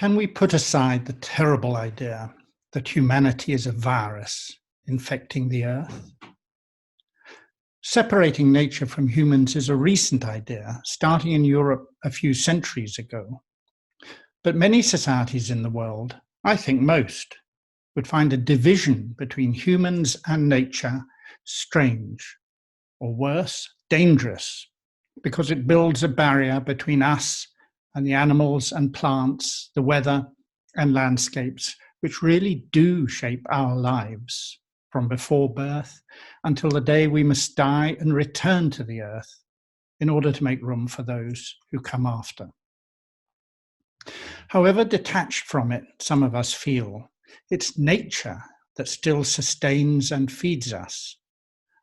Can we put aside the terrible idea that humanity is a virus infecting the earth? Separating nature from humans is a recent idea, starting in Europe a few centuries ago. But many societies in the world, I think most, would find a division between humans and nature strange, or worse, dangerous, because it builds a barrier between us and the animals and plants, the weather and landscapes, which really do shape our lives from before birth until the day we must die and return to the earth in order to make room for those who come after. However detached from it some of us feel, it's nature that still sustains and feeds us.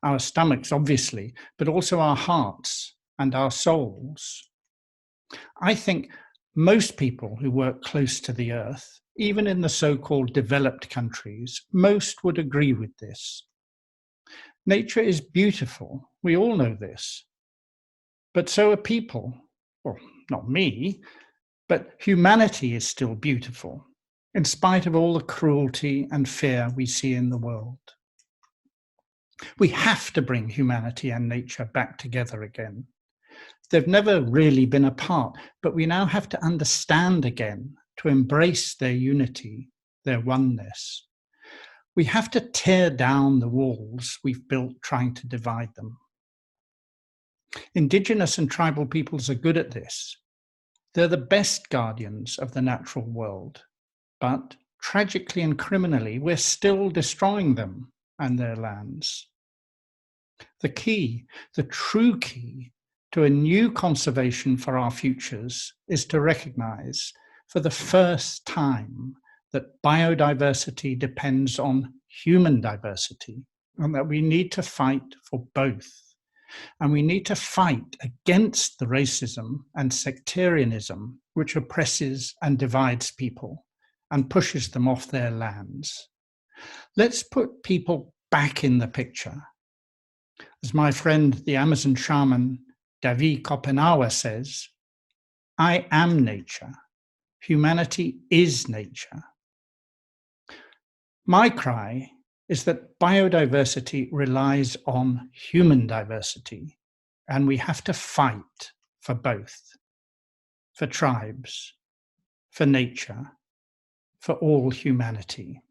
Our stomachs, obviously, but also our hearts and our souls. I think most people who work close to the earth, even in the so-called developed countries, most would agree with this. Nature is beautiful, we all know this. But so are people. Well, not me, but humanity is still beautiful, in spite of all the cruelty and fear we see in the world. We have to bring humanity and nature back together again. They've never really been apart, but we now have to understand again, to embrace their unity, their oneness. We have to tear down the walls we've built trying to divide them. Indigenous and tribal peoples are good at this. They're the best guardians of the natural world, but tragically and criminally, we're still destroying them and their lands. The key, the true key, to a new conservation for our futures is to recognize for the first time that biodiversity depends on human diversity and that we need to fight for both. And we need to fight against the racism and sectarianism which oppresses and divides people and pushes them off their lands. Let's put people back in the picture. As my friend, the Amazon shaman, Davi Kopenawa says, I am nature. Humanity is nature. My cry is that biodiversity relies on human diversity, and we have to fight for both, for tribes, for nature, for all humanity.